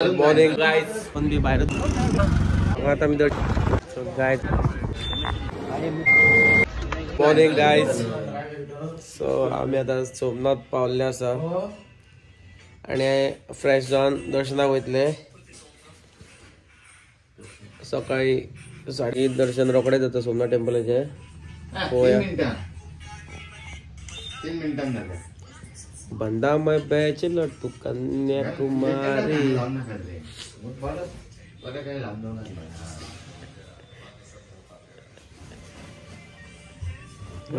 Morning guys पण मी बाहेर आता me guys morning guys so आम्ही आता सोमनाथ पावले आसा आणि फ्रेश जाऊन दर्शनाक वयतले सकाळी साडी दर्शन रोखडे जाता सोमनाथ टेम्पलाचे पोया 3 मिनिटांना बंदा मैं बैचलर तू कन्याकुमारी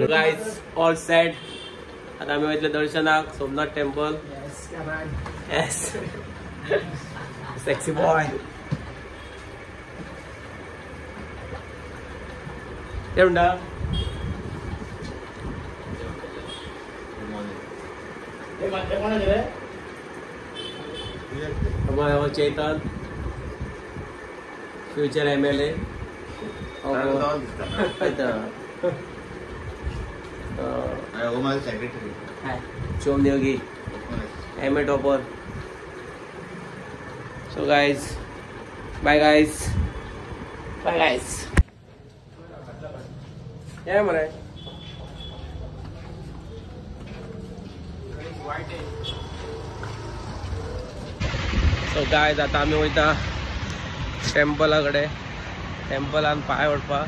गाइस ऑल सेट आता आम्ही वयतले दर्शनाक Somnath temple yes sexy boy ते म्हणटा हमारा Chetan future MLA Chom Yogi MA topper. So guys, bye guys. Yeah, man. So guys आता आम्ही वयता टेम्पलाकडे टेम्पलान पांय ओडपाक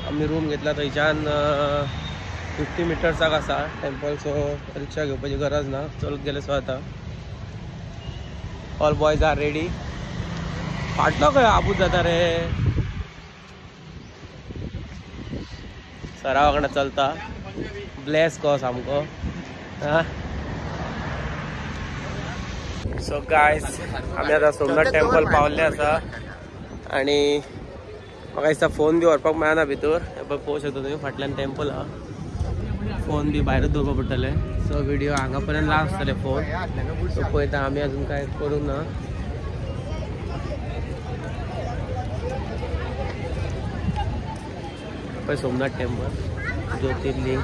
आम्ही रूम घेतला थंयच्यान 50 मिटर्साक आसा टेम्पल सो रिक्षा घेवपाची गरज ना चलत गेले सो आता ऑल बॉयज आर रेडी फाटलो खंय आबूज जाता रे सरा वांगडा चलता ब्लेस को सामको सो गाइस आम्ही आता सोमनाथ टेम्पल पावले आसा आणि म्हाका दिसता फोन बी व्हरपाक मेळना भितर पळोवंक शकता तुम्ही फाटल्यान टेम्पल हा फोन बी भायरूच दवरपा पडटले सो व्हिडिओ हांगा पर्यंत लास्ट जातले फोन सो पळयता आमी अजून काय करूंक ना पळय सोमनाथ टेम्पल ज्योतिर्लिंग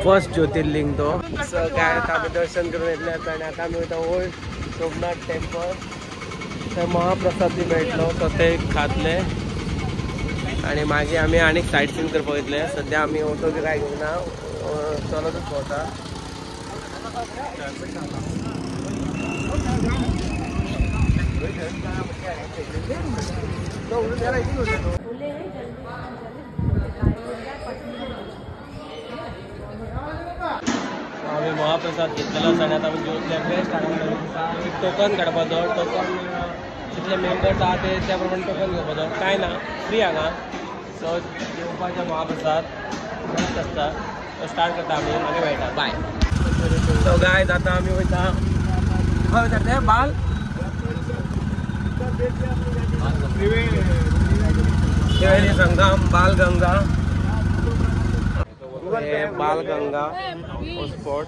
फर्स्ट ज्योतिर्लिंग तो सो काय आता आम्ही दर्शन करून येतले आणि आता आम्ही वयता ओल्ड सोमनाथ टेम्पल थंय महाप्रसाद बी मेळटलो सो ते खातले आणि मागीर आमी आनीक सायट सीन करपाक वयतले सद्या आमी ऑटो बी काय घेवना चलतच भोंवता आम्ही महाप्रसाद घेतलेलो आसा आणि आता आमी जेवतले स्टार्ट टोकन काडपाचो टोकन जितले मेंबर्स आहा ते त्या प्रमाणे टोकन घेवपाचो कांय ना फ्री हांगा सो जेवपाचो महाप्रसाद मस्त आसता स्टार्ट करता आमी मागीर मेळटा बाय सो गायज आता आमी वयता खंय वयता ते बाल त्रिवेणी संगम बालगंगा बालगंगा स्पॉट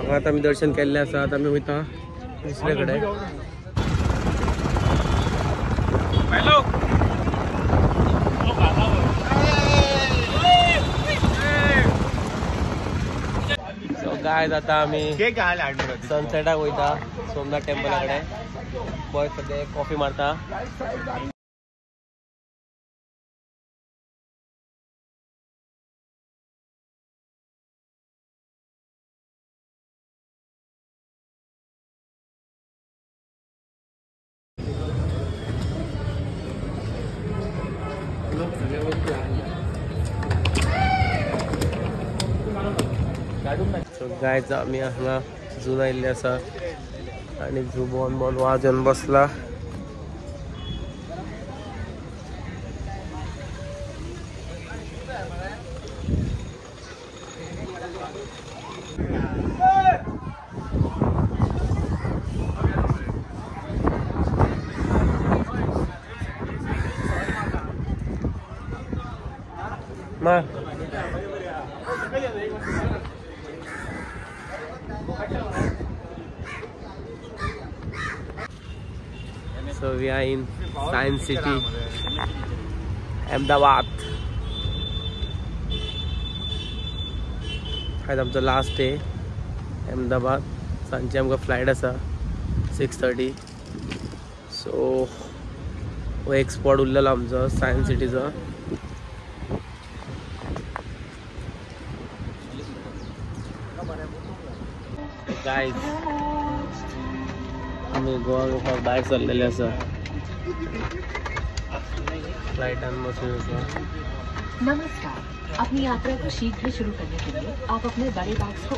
आता आम्ही दर्शन केल्ले आसा आता आम्ही वयता दुसरे कडेन गायज आता आम्ही सनसेटाक वयता सोमनाथ टेम्पला कडेन बॉय सध्या कॉफी मारता सो गायज आम्ही हांगा झून आयिल्ले आसा आणि झू बोन वाजोन बसला so so we are in science city Ahmedabad. आज आमचो लास्ट डे अहमदाबाद. सांजची आमकां फ्लायट आसा 6:30. सो हो एक स्पॉट उरलेलो आमचो सायन्स सिटीचो. गाइस आम्ही गोवा वचपाक भायर सरलेले आसा. फ्लाइटान बसून आसा. नमस्कार, अपनी यात्रा को शीघ्र शुरू करने के लिए आप अपने बड़े बैग्स को